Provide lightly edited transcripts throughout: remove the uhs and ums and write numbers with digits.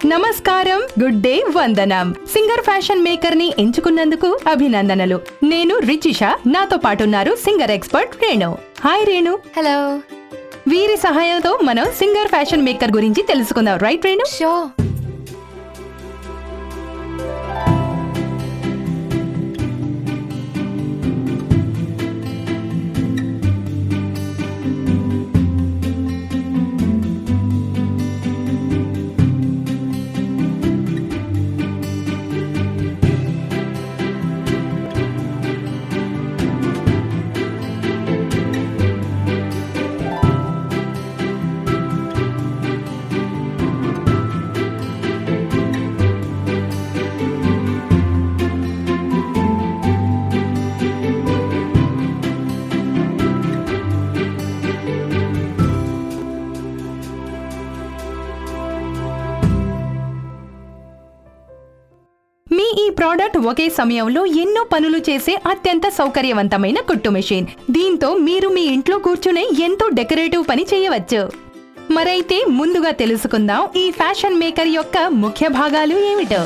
నమస్కారం, good day, వందనం. Singer Fashion Maker ని ఎంచుకున్నందుకు అభినందనలు. నేను రిచిషా, నాతో పాటున్నారు Singer expert Renu. Hi Renu. Hello. వీరి సహాయంతో మనం సింగర్ ఫ్యాషన్ మేకర్ గురించి తెలుసుకుందాం. రైట్ రేణు? షూర్. మీ ఈ ప్రోడక్ట్ ఒకే సమయంలో ఎన్నో పనులు చేసే అత్యంత సౌకర్యవంతమైన కుట్టు మెషిన్. దీంతో మీరు మీ ఇంట్లో కూర్చునే ఎంతో డెకరేటివ్ పని చేయవచ్చు. మరైతే ముందుగా తెలుసుకుందాం ఈ ఫ్యాషన్ మేకర్ యొక్క ముఖ్య భాగాలు ఏమిటో.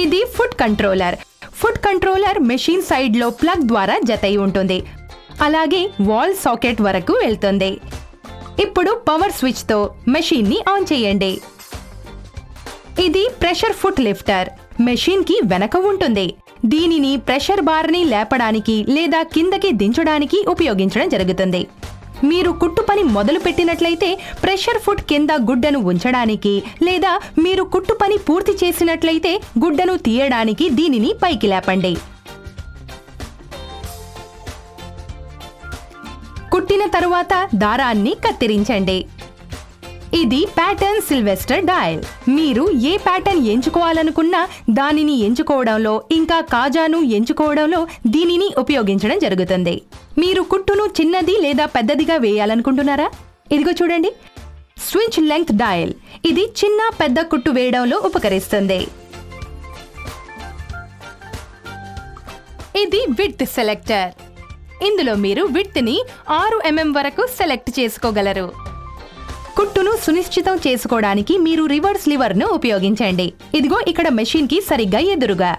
ఇది foot controller. Foot controller machine side లో ప్లగ్ ద్వారా జతయి ఉంటుంది. అలాగే వాల్ సాకెట్ వరకు వెళ్తుంది. ఇప్పుడు పవర్ స్విచ్ తో మెషిన్ ని ఆన్ చేయండి. ఇది ప్రెషర్ ఫుట్ లిఫ్టర్. మెషిన్ కి వెనక ఉంటుంది. దీనిని ప్రెషర్ బార్ ని లేపడానికి లేదా కిందకి దించడానికి ఉపయోగించడం జరుగుతుంది. మీరు కుట్టు పని మొదలు పెట్టినట్లయితే ప్రెషర్ ఫుట్ కింద గుడ్డను ఉంచడానికి, లేదా మీరు కుట్టు పని పూర్తి చేసినట్లయితే గుడ్డను తీయడానికి దీనిని పైకి లేపండి. కుట్టిన తరువాత దారాన్ని కత్తిరించండి. ఇది ప్యాటర్న్ సిల్వెస్టర్ డయల్. మీరు ఏ ప్యాటర్న్ ఎంచుకోవాలనుకున్నా దానిని ఎంచుకోవడంలో, ఇంకా కాజాను ఎంచుకోవడంలో దీనిని ఉపయోగించడం జరుగుతుంది. మీరు కుట్టును చిన్నది లేదా పెద్దదిగా వేయాలనుకుంటున్నారా? ఇదిగో చూడండి, స్విచ్ లెంగ్త్ డయల్. ఇది చిన్న పెద్ద కుట్టు వేయడంలో ఉపకరిస్తుంది. ఇది విడ్త్ సెలెక్టర్. ఇందులో మీరు విడ్త్ ని 6 mm వరకు సెలెక్ట్ చేసుకోగలరు. కుట్టును సునిశ్చితం చేసుకోవడానికి మీరు రివర్స్ లివర్ ను ఉపయోగించండి. ఇదిగో ఇక్కడ మెషిన్ కి సరిగ్గా ఎదురుగా.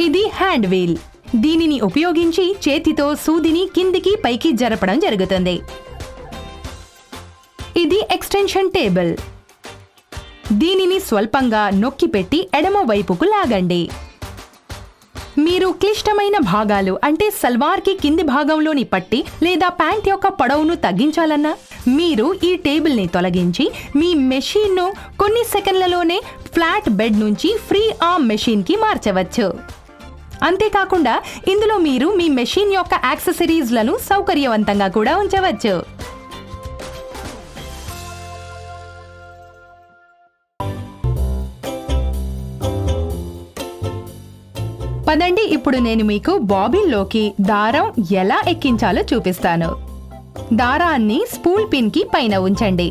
ఇది హ్యాండ్ వీల్. దీనిని ఉపయోగించి చేతితో సూదిని కిందికి పైకి జరపడం జరుగుతుంది. ఇది ఎక్స్టెన్షన్ టేబుల్. దీనిని స్వల్పంగా నొక్కి పెట్టి ఎడమ వైపుకు లాగండి. మీరు క్లిష్టమైన భాగాలు అంటే సల్వార్ కి కింది భాగంలోని పట్టి లేదా ప్యాంట్ యొక్క పొడవును తగ్గించాలన్నా మీరు ఈ టేబుల్ ని తొలగించి మీ మెషిన్ ను కొన్ని సెకండ్లలోనే ఫ్లాట్ బెడ్ నుంచి ఫ్రీ ఆర్మ్ మెషిన్ కి మార్చవచ్చు. అంతేకాకుండా ఇందులో మీరు మీ మెషిన్ యొక్క యాక్సెసరీస్ లను సౌకర్యవంతంగా కూడా ఉంచవచ్చు. పదండి, ఇప్పుడు నేను మీకు బాబిన్లోకి దారం ఎలా ఎక్కించాలో చూపిస్తాను. దారాన్ని స్పూల్ పిన్ కి పైన ఉంచండి.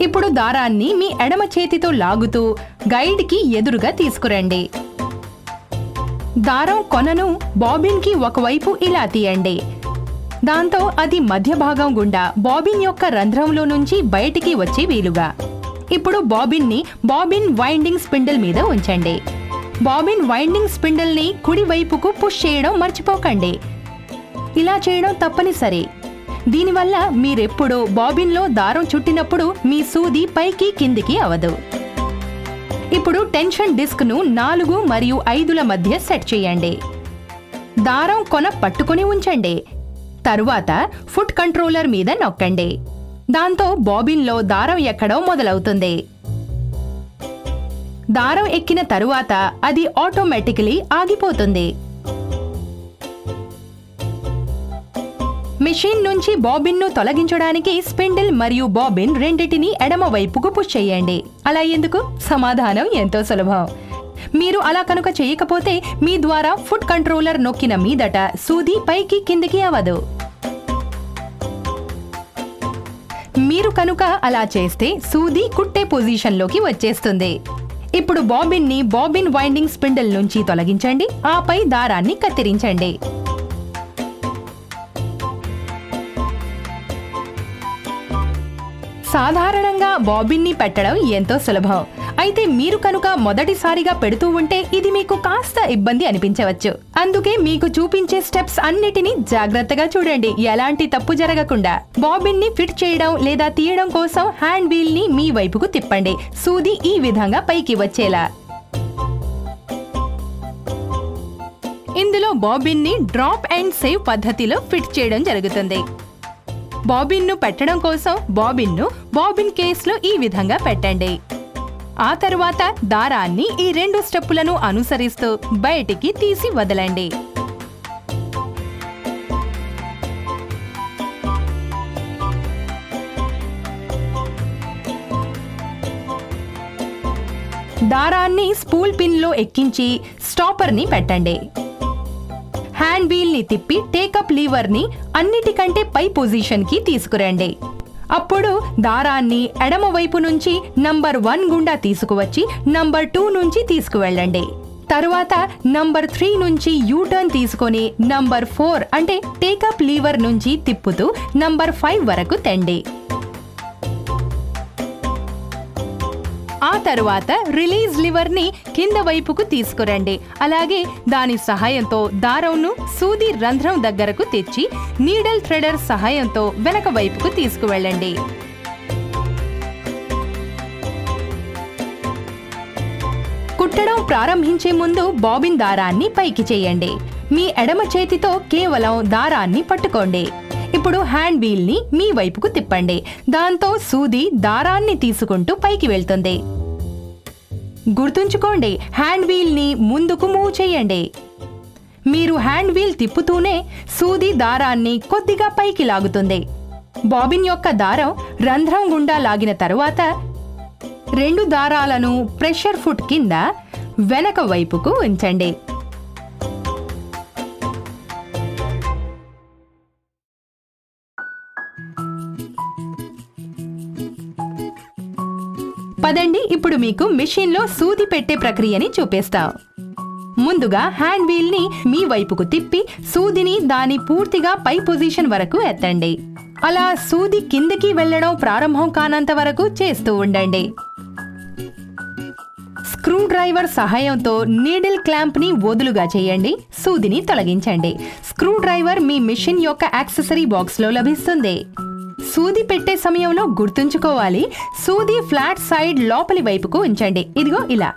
ఇప్పుడు దారాన్ని మీ ఎడమ చేతితో లాగుతూ గైడ్ కి ఎదురుగా తీసుకురండి. దారం కొనను బాబిన్ కి ఒకవైపు ఇలా తీయండి. దాంతో అది మధ్య భాగం గుండా బాబిన్ యొక్క రంధ్రంలో నుంచి బయటికి వచ్చే వీలుగా. ఇప్పుడు బాబిన్ ని బాబిన్ వైండింగ్ స్పిండిల్ మీద ఉంచండి. బాబిన్ వైండింగ్ స్పిండిల్ ని కుడి వైపుకు పుష్ చేయడం మర్చిపోకండి. ఇలా చేయడం తప్పనిసరి. దీనివల్ల మీరెప్పుడు బాబిన్ లో దారం చుట్టినప్పుడు మీ సూది పైకి కిందికి అవదు. ఇప్పుడు టెన్షన్ డిస్క్ ను 4 మరియు 5ల మధ్య సెట్ చేయండి. దారం కొన పట్టుకుని ఉంచండి. తరువాత ఫుట్ కంట్రోలర్ మీద నొక్కండి. దాంతో బాబిన్లో దారం ఎక్కడం మొదలవుతుంది. దారం ఎక్కిన తరువాత అది ఆటోమేటికలీ ఆగిపోతుంది. మెషిన్ నుంచి బాబిన్ ను తొలగించడానికి స్పిండిల్ మరియు బాబిన్ రెండిటిని ఎడమ వైపుకు పుష్ చేయండి. అలా ఎందుకు? సమాధానం ఎంతో సులభం. మీరు అలా కనుక చేయకపోతే మీ ద్వారా ఫుట్ కంట్రోలర్ నొక్కిన మీదట సూది పైకి కిందికి అవదు. మీరు కనుక అలా చేస్తే సూది కుట్టే పొజిషన్లోకి వచ్చేస్తుంది. ఇప్పుడు బాబిన్ని బాబిన్ వైండింగ్ స్పిండిల్ నుంచి తొలగించండి. ఆపై దారాన్ని కత్తిరించండి. సాధారణంగా బాబిన్ని పెట్టడం ఎంతో సులభం. అయితే మీరు కనుక మొదటిసారిగా పెడుతూ ఉంటే ఇది మీకు కాస్త ఇబ్బంది అనిపించవచ్చు. అందుకే మీకు చూపించే స్టెప్స్ అన్నిటినీ జాగ్రత్తగా చూడండి, ఎలాంటి తప్పు జరగకుండా. బాబిన్ని ఫిట్ చేయడం లేదా తీయడం కోసం హ్యాండ్ వీల్ ని మీ వైపుకు తిప్పండి. సూది ఈ విధంగా పైకి వచ్చేలా. ఇందులో బాబిన్ ని డ్రాప్ అండ్ సేవ్ పద్ధతిలో ఫిట్ చేయడం జరుగుతుంది. బాబిన్ను పెట్టడం కోసం బాబిన్ కేస్లో ఈ విధంగా పెట్టండి. ఆ తరువాత దారాన్ని ఈ 2 స్టెప్పులను అనుసరిస్తూ బయటికి తీసి వదలండి. దారాన్ని స్పూల్ పిన్లో ఎక్కించి స్టాపర్ని పెట్టండి. హ్యాండ్ వీల్ ని తిప్పి టేకప్ లీవర్ ని అన్నిటికంటే పై పొజిషన్ కి తీసుకురండి. అప్పుడు దారాన్ని ఎడమ వైపు నుంచి నంబర్ 1 గుండా తీసుకువచ్చి నంబర్ 2 నుంచి తీసుకువెళ్ళండి. తరువాత నంబర్ 3 నుంచి యూటర్న్ తీసుకొని నంబర్ 4 అంటే టేకప్ లీవర్ నుంచి తిప్పుతూ నంబర్ 5 వరకు తెండి. ఆ తరువాత రిలీజ్ లివర్ ని కింద వైపుకు తీసుకురండి. అలాగే దాని సహాయంతో దారంను సూది రంధ్రం దగ్గరకు తెచ్చి నీడల్ థ్రెడర్ సహాయంతో వెనక వైపుకు తీసుకువెళ్ళండి. కుట్టడం ప్రారంభించే ముందు బాబిన్ దారాన్ని పైకి చేయండి. మీ ఎడమ చేతితో కేవలం దారాన్ని పట్టుకోండి. ఇప్పుడు హ్యాండ్ వీల్ ని మీ వైపుకు తిప్పండి. దాంతో సూది దారాన్ని తీసుకుంటూ పైకి వెళ్తుంది. గుర్తుంచుకోండి, హ్యాండ్ వీల్ ని ముందుకు మూవ్ చేయండి. మీరు హ్యాండ్ వీల్ తిప్పుతూనే సూది దారాన్ని కొద్దిగా పైకి లాగుతుంది. బాబిన్ యొక్క దారం రంధ్రం గుండా లాగిన తరువాత 2 దారాలను ప్రెషర్ ఫుట్ కింద వెనక వైపుకు ఉంచండి. పదండి, ఇప్పుడు మీకు మిషన్లో సూది పెట్టే ప్రక్రియని చూపిస్తాం. ముందుగా హ్యాండ్ వీల్ ని మీ వైపుకు తిప్పి సూదిని దాని పూర్తిగా పై పొజిషన్ వరకు ఎత్తండి. అలా సూది కిందకి వెళ్లడం ప్రారంభం కానంత వరకు చేస్తూ ఉండండి. స్క్రూ డ్రైవర్ సహాయంతో నీడిల్ క్లాంప్ ని వదులుగా చేయండి. సూదిని తొలగించండి. స్క్రూ డ్రైవర్ మీ మిషన్ యొక్క యాక్సెసరీ బాక్స్ లో లభిస్తుంది. సూది పెట్టే సమయంలో గుర్తుంచుకోవాలి, సూది ఫ్లాట్ సైడ్ లోపలి వైపుకు ఉంచండి. ఇదిగో ఇలా.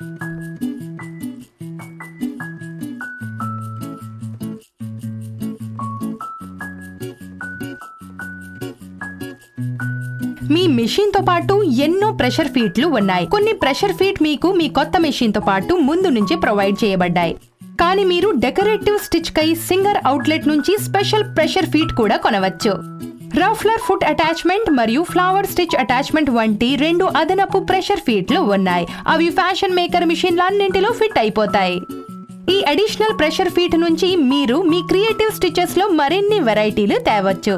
మీ మెషిన్ తో పాటు ఎన్నో ప్రెషర్ ఫీట్లు ఉన్నాయి. కొన్ని ప్రెషర్ ఫీట్ మీకు మీ కొత్త మెషిన్ తో పాటు ముందు నుంచి ప్రొవైడ్ చేయబడ్డాయి. కానీ మీరు డెకరేటివ్ స్టిచ్ కై సింగర్ అవుట్లెట్ నుంచి స్పెషల్ ప్రెషర్ ఫీట్ కూడా కొనవచ్చు. రఫ్లర్ ఫుట్ అటాచ్మెంట్ మరియు ఫ్లవర్ స్టిచ్ అటాచ్మెంట్ వంటి 2 అదనపు ప్రెషర్ ఫీట్లు ఉన్నాయి. అవి ఫ్యాషన్ మేకర్ మిషన్లన్నింటిలో ఫిట్ అయిపోతాయి. ఈ అడిషనల్ ప్రెషర్ ఫీట్ నుంచి మీరు మీ క్రియేటివ్ స్టిచెస్ లో మరిన్ని వెరైటీలు తేవచ్చు.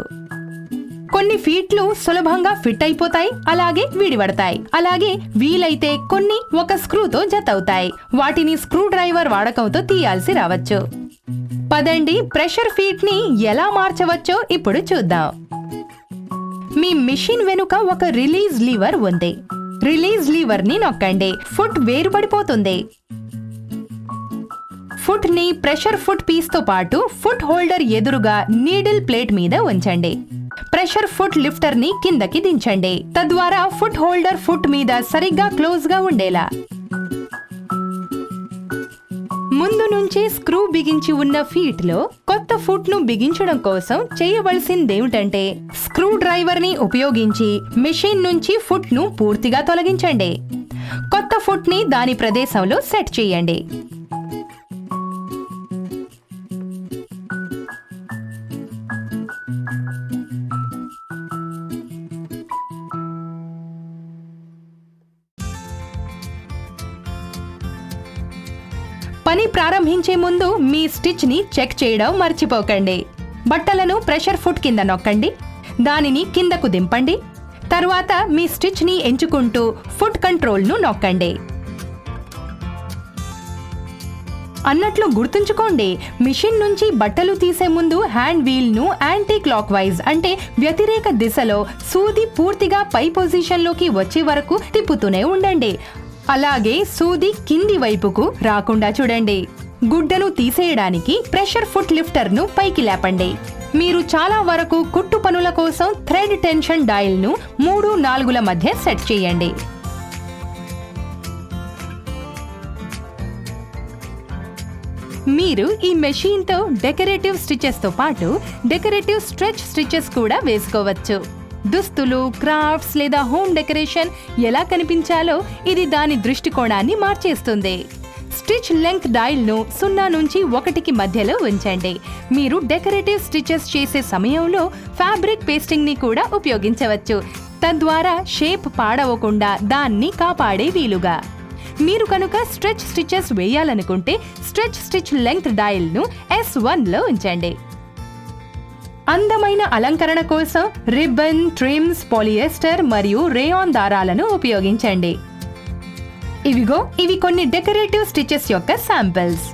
కొన్ని ఫీట్లు సులభంగా ఫిట్ అయిపోతాయి, అలాగే విడిపడతాయి. అలాగే వీలైతే కొన్ని ఒక స్క్రూతో జత అవుతాయి. వాటిని స్క్రూ డ్రైవర్ వాడకంతో తీయాల్సి రావచ్చు. పదండి, ప్రెషర్ ఫీట్ ని ఎలా మార్చవచ్చో ఇప్పుడు చూద్దాం. మీ మిషన్ వెనుక ఒక రిలీజ్ లీవర్ ఉంది. రిలీజ్ లీవర్ ని నొక్కండి. ఫుట్ వేరుపడిపోతుంది. ఫుట్ ని ప్రెషర్ ఫుట్ పీస్ తో పాటు ఫుట్ హోల్డర్ ఎదురుగా నీడిల్ ప్లేట్ మీద ఉంచండి. ప్రెషర్ ఫుట్ లిఫ్టర్ ని కిందకి దించండి. తద్వారా ఫుట్ హోల్డర్ ఫుట్ మీద సరిగ్గా క్లోజ్ గా ఉండేలా. ముందు నుంచి స్క్రూ బిగించి ఉన్న ఫీట్ లో కొత్త ఫుట్ ను బిగించడం కోసం చేయవలసిందేమిటంటే స్క్రూ డ్రైవర్ ని ఉపయోగించి మెషిన్ నుంచి ఫుట్ ను పూర్తిగా తొలగించండి. కొత్త ఫుట్ ని దాని ప్రదేశంలో సెట్ చేయండి. పని ప్రారంభించే ముందు మీ స్టిచ్ ని చెక్ చేయడం మర్చిపోకండి. బట్టలను ప్రెషర్ ఫుట్ కింద నొక్కండి. దానిని కిందకు దింపండి. తర్వాత మీ స్టిచ్ ని ఎంచుకుంటూ ఫుట్ కంట్రోల్ ను నొక్కండి. అన్నట్లు గుర్తుంచుకోండి, మిషన్ నుంచి బట్టలు తీసే ముందు హ్యాండ్ వీల్ ను యాంటీ క్లాక్ వైజ్ అంటే వ్యతిరేక దిశలో సూది పూర్తిగా పై పొజిషన్ లోకి వచ్చే వరకు తిప్పుతూనే ఉండండి. అలాగే సూది కింది వైపుకు రాకుండా చూడండి. గుడ్డను తీసేయడానికి ప్రెషర్ ఫుట్ లిఫ్టర్ ను పైకి లేపండి. మీరు చాలా వరకు కుట్టు పనుల కోసం థ్రెడ్ టెన్షన్ డయల్ ను 3-4 మధ్య సెట్ చేయండి. మీరు ఈ మెషిన్ తో డెకరేటివ్ స్టిచెస్ తో పాటు డెకరేటివ్ స్ట్రెచ్ స్టిచెస్ కూడా వేసుకోవచ్చు. దుస్తులు, క్రాఫ్ట్స్ లేదా హోమ్ డెకరేషన్ ఎలా కనిపించాలో ఇది దాని దృష్టికోణాన్ని మార్చేస్తుంది. స్టిచ్ లెంగ్త్ డయల్ ను 0 నుంచి 1 మధ్యలో ఉంచండి. మీరు డెకరేటివ్ స్టిచెస్ చేసే సమయంలో ఫ్యాబ్రిక్ పేస్టింగ్ ని కూడా ఉపయోగించవచ్చు. తద్వారా షేప్ పాడవకుండా దాన్ని కాపాడే వీలుగా. మీరు కనుక స్ట్రెచ్ స్టిచెస్ వేయాలనుకుంటే స్ట్రెచ్ స్టిచ్ లెంగ్త్ డయల్ ను S1 లో ఉంచండి. అందమైన అలంకరణ కోసం రిబ్బన్, ట్రిమ్స్, పాలియెస్టర్ మరియు రేయాన్ దారాలను ఉపయోగించండి. ఇవి కొన్ని డెకరేటివ్ స్టిచెస్ యొక్క శాంపిల్స్.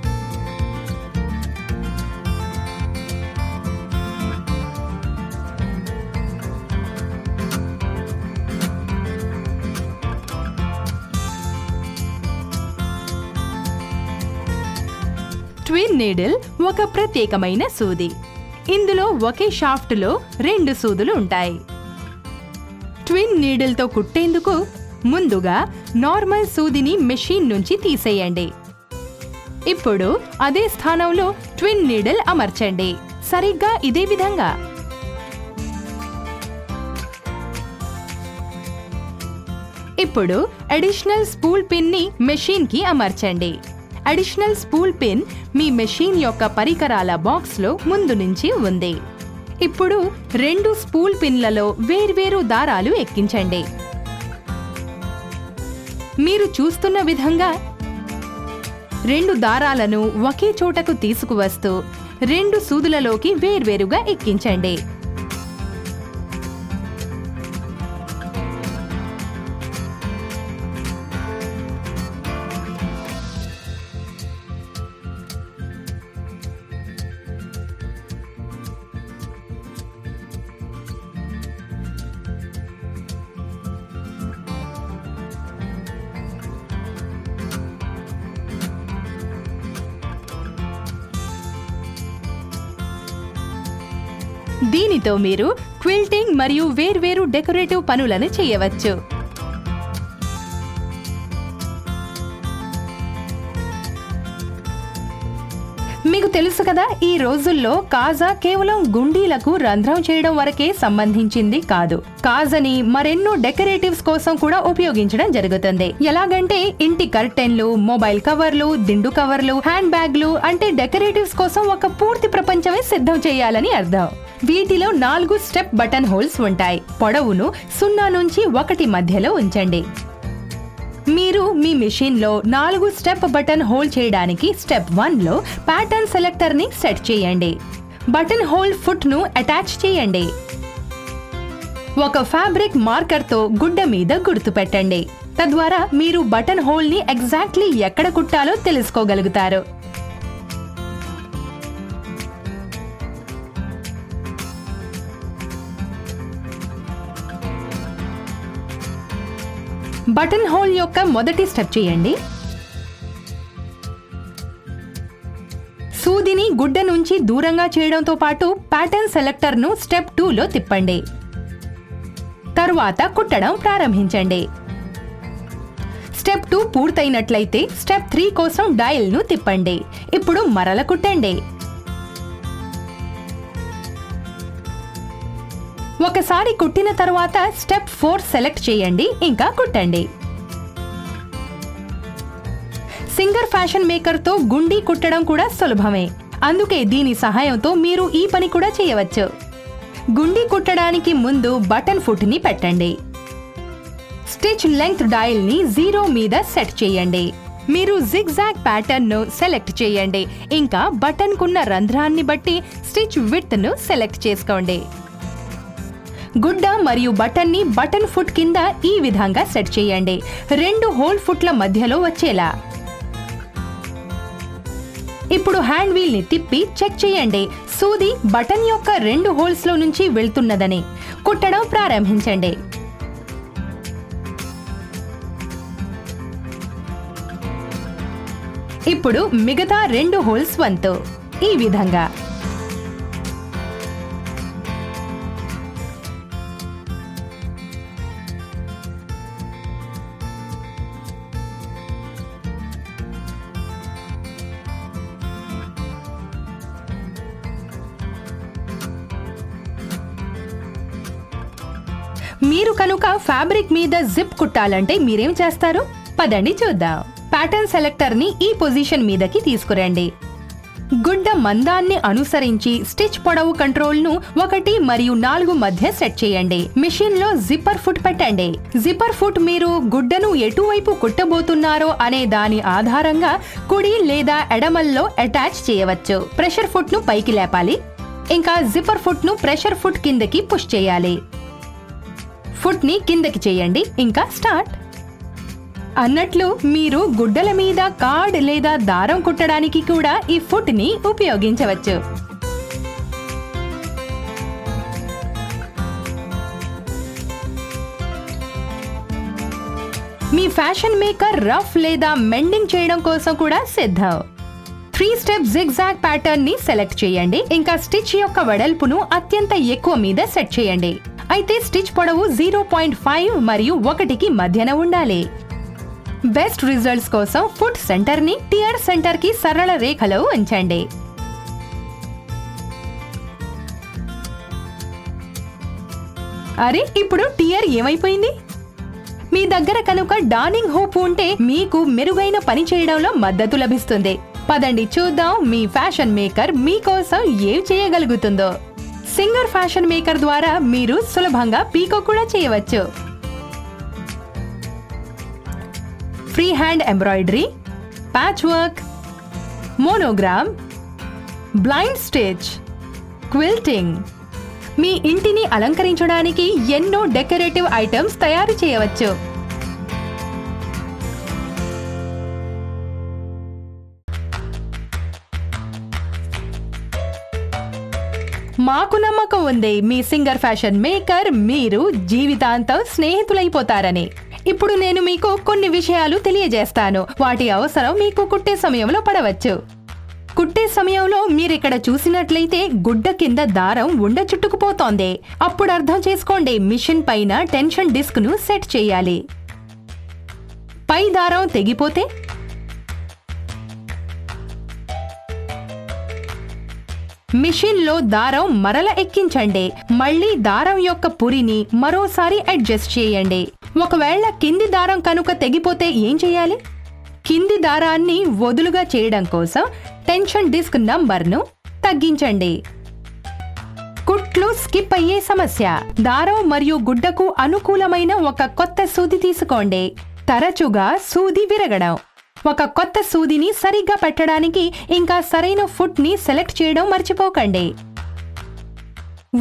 ట్విన్ నీడిల్ ఒక ప్రత్యేకమైన సూది. ఇందులో ఒకే షాఫ్ట్ లో 2 సూదులు ఉంటాయి. ట్విన్ నీడిల్ తో కుట్టేందుకు ముందుగా నార్మల్ సూదిని మెషిన్ నుంచి తీసేయండి. ఇప్పుడు అదే స్థానంలో ట్విన్ నీడిల్ అమర్చండి. సరిగ్గా ఇదే విధంగా. ఇప్పుడు అడిషనల్ స్పూల్ పిన్ ని మెషిన్ కి అమర్చండి. అడిషనల్ స్పూల్ పిన్ మీ మెషిన్ యొక్క పరికరాల బాక్స్ లో ముందు నుంచి ఉంది. ఇప్పుడు 2 స్పూల్ పిన్లలో వేర్వేరు దారాలు ఎక్కించండి. మీరు చూస్తున్న విధంగా 2 దారాలను ఒకే చోటకు తీసుకువస్తూ 2 సూదులలోకి వేర్వేరుగా ఎక్కించండి. దీనితో మీరు క్విల్టింగ్ మరియు వేర్వేరు డెకరేటివ్ పనులను చేయవచ్చు. మీకు తెలుసు కదా, ఈ రోజుల్లో కాజా కేవలం గుండీలకు రంధ్రం చేయడం వరకే సంబంధించింది కాదు. కాజని మరెన్నో డెకరేటివ్స్ కోసం కూడా ఉపయోగించడం జరుగుతుంది. ఎలాగంటే ఇంటి కర్టెన్లు, మొబైల్ కవర్లు, దిండు కవర్లు, హ్యాండ్ బ్యాగ్లు అంటే డెకరేటివ్స్ కోసం ఒక పూర్తి ప్రపంచమే సిద్ధం చేయాలని అర్థం. వీటిలో 4 స్టెప్ బటన్ హోల్స్ ఉంటాయి. పొడవును 0 నుంచి 1 మధ్యలో ఉంచండి. మీరు మీ మెషిన్ లో 4 స్టెప్ బటన్ హోల్ చేయడానికి స్టెప్ 1 లో ప్యాటర్న్ సెలెక్టర్ ని సెట్ చేయండి. బటన్ హోల్ ఫుట్ ను అటాచ్ చేయండి. ఒక ఫ్యాబ్రిక్ మార్కర్ తో గుడ్డ మీద గుర్తు పెట్టండి. తద్వారా మీరు బటన్ హోల్ ని ఎగ్జాక్ట్లీ ఎక్కడ కుట్టాలో తెలుసుకోగలుగుతారు. బటన్ హోల్ యొక్క మొదటి స్టెప్ చేయండి. సూదిని గుడ్డ నుంచి దూరంగా చేయడంతో పాటు ప్యాటర్న్ సెలెక్టర్ ను స్టెప్ 2 లో తిప్పండి. తరువాత కుట్టడం ప్రారంభించండి. స్టెప్ 2 పూర్తయినట్లయితే స్టెప్ 3 కోసం డయల్ ను తిప్పండి. ఇప్పుడు మరల కుట్టండి. ఒకసారి కుట్టిన తర్వాత స్టెప్ 4 సెలెక్ట్ చేయండి, ఇంకా కుట్టండి. సింగర్ ఫ్యాషన్ మేకర్ తో గుండీ కుట్టడం కూడా సులభమే. అందుకే దీని సహాయంతో మీరు ఈ పని కూడా చేయవచ్చు. గుండీ కుట్టడానికి ముందు బటన్ ఫుట్ ని పెట్టండి. స్టిచ్ లెంగ్త్ డయల్ ని 0 మీద సెట్ చేయండి. మీరు జిగ్జాగ్ ప్యాటర్న్ ను సెలెక్ట్ చేయండి. ఇంకా బటన్ కున్న రంధ్రాన్ని బట్టి స్టిచ్ విడ్త్ ను సెలెక్ట్ చేసుకోండి. గుడ్డ మరియు బటన్ని బటన్ ఫుట్ కింద ఈ విధంగా సెట్ చేయండి, 2 హోల్ ఫుట్ల మధ్యలో వచ్చేలా. ఇప్పుడు హ్యాండ్ వీల్ ని తిప్పి చెక్ చేయండి సూది బటన్ యొక్క 2 హోల్స్ లో నుంచి వెళ్తున్నదని. కుట్టడం ప్రారంభించండి. ఇప్పుడు మిగతా 2 హోల్స్ వంతు ఈ విధంగా. మీరు కనుక ఫ్యాబ్రిక్ మీద జిప్ కుట్టాలంటే మీరేం చేస్తారు? పదండి చూద్దాం. ప్యాటర్న్ సెలెక్టర్ ని ఈ పొజిషన్ మీదకి తీసుకురండి. గుడ్డ మందాన్ని అనుసరించి స్టిచ్ పొడవు కంట్రోల్ ను 1 మరియు 4 మధ్య సెట్ చేయండి. మిషన్ లో జిప్పర్ ఫుట్ పెట్టండి. జిప్పర్ ఫుట్ మీరు గుడ్డను ఎటువైపు కుట్టబోతున్నారో అనే దాని ఆధారంగా కుడి లేదా ఎడమల్లో అటాచ్ చేయవచ్చు. ప్రెషర్ ఫుట్ ను పైకి లేపాలి. ఇంకా జిప్పర్ ఫుట్ ను ప్రెషర్ ఫుట్ కిందకి పుష్ చేయాలి. ఫుట్ ని కిందకి చేయండి. ఇంకా స్టార్ట్. అన్నట్లు మీరు గుడ్డల మీద కార్డ్ లేదా దారం కుట్టడానికి కూడా ఈ ఫుట్ ని ఉపయోగించవచ్చు. మీ ఫ్యాషన్ మేకర్ రఫ్ లేదా మెండింగ్ చేయడం కోసం కూడా సిద్ధం. 3 స్టెప్ జిగ్జాగ్ ప్యాటర్న్ ని సెలెక్ట్ చేయండి. ఇంకా స్టిచ్ యొక్క వెడల్పును అత్యంత ఎక్కువ మీద సెట్ చేయండి. అయితే స్టిచ్ పొడవు 0.5 మరియు 1కి మధ్యన ఉండాలి. బెస్ట్ రిజల్ట్స్ కోసం ఫుట్ సెంటర్ ని టియర్ సెంటర్ కి సరళ రేఖలో ఉంచండి. అరే, ఇప్పుడు టియర్ ఏమైపోయింది? మీ దగ్గర కనుక డార్నింగ్ హూప్ ఉంటే మీకు మెరుగైన పని చేయడంలో మద్దతు లభిస్తుంది. పదండి చూద్దాం మీ ఫ్యాషన్ మేకర్ మీకోసం ఏం చేయగలుగుతుందో. సింగర్ ఫ్యాషన్ మేకర్ ద్వారా మీరు సులభంగా పీకో కూడా చేయవచ్చు. Free hand embroidery, patchwork, monogram, blind stitch, quilting. మీ ఇంటిని అలంకరించడానికి ఎన్నో డెకరేటివ్ ఐటమ్స్ తయారు చేయవచ్చు. మాకు నమ్మకం ఉంది మీ సింగర్ ఫ్యాషన్ మేకర్ మీరు జీవితాంతం స్నేహితులైపోతారని. ఇప్పుడు నేను మీకు కొన్ని విషయాలు తెలియజేస్తాను. వాటి అవసరం మీకు కుట్టే సమయంలో పడవచ్చు. కుట్టే సమయంలో మీరిక్కడ చూసినట్లయితే గుడ్డ కింద దారం ఉండ చుట్టుకుపోతోంది. అప్పుడు అర్థం చేసుకోండి మిషన్ పైన టెన్షన్ డిస్క్ ను సెట్ చేయాలి. పై దారం తెగిపోతే మిషన్ లో దారం మరల ఎక్కించండి. మళ్ళీ దారం యొక్క పురిని మరోసారి అడ్జస్ట్ చేయండి. ఒకవేళ కింది దారం కనుక తెగిపోతే ఏం చేయాలి? కింది దారాన్ని వదులుగా చేయడం కోసం టెన్షన్ డిస్క్ నంబర్ను తగ్గించండి. కుట్లు స్కిప్ అయ్యే సమస్య. దారం మరియు గుడ్డకు అనుకూలమైన ఒక కొత్త సూది తీసుకోండి. తరచుగా సూది విరగడం. ఒక కొత్త సూదిని సరిగ్గా పెట్టడానికి ఇంకా సరైన ఫుట్ ని సెలెక్ట్ చేయడం మర్చిపోకండి.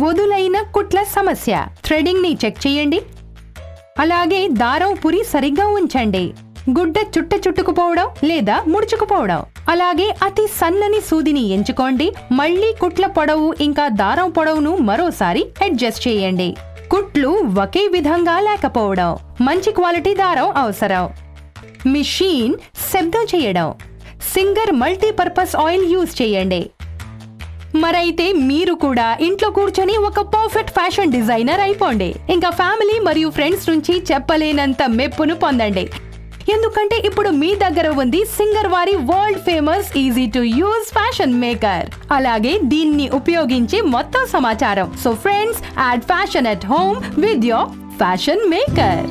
వదులైన కుట్ల సమస్య. థ్రెడింగ్ ని చెక్ చేయండి. అలాగే దారం పురి సరిగ్గా ఉంచండి. గుడ్డ చుట్టుకుపోవడం లేదా ముడుచుకుపోవడం. అలాగే అతి సన్నని సూదిని ఎంచుకోండి. మళ్ళీ కుట్ల పొడవు ఇంకా దారం పొడవును మరోసారి అడ్జస్ట్ చేయండి. కుట్లు ఒకే విధంగా లేకపోవడం. మంచి క్వాలిటీ దారం అవసరం. మిషన్ శబ్దం చేయడం. సింగర్ మల్టీపర్పస్ ఆయిల్ యూజ్ చేయండి. మరైతే మీరు కూడా ఇంట్లో కూర్చొని ఒక పర్ఫెక్ట్ ఫ్యాషన్ డిజైనర్ అయిపోండి. ఇంకా ఫ్యామిలీ మరియు ఫ్రెండ్స్ నుంచి చెప్పలేనంత మెప్పును పొందండి. ఎందుకంటే ఇప్పుడు మీ దగ్గర ఉంది సింగర్ వారి world famous easy to use fashion maker. అలాగే దీన్ని ఉపయోగించి మొత్తం సమాచారం. So friends, add fashion at home with your fashion maker.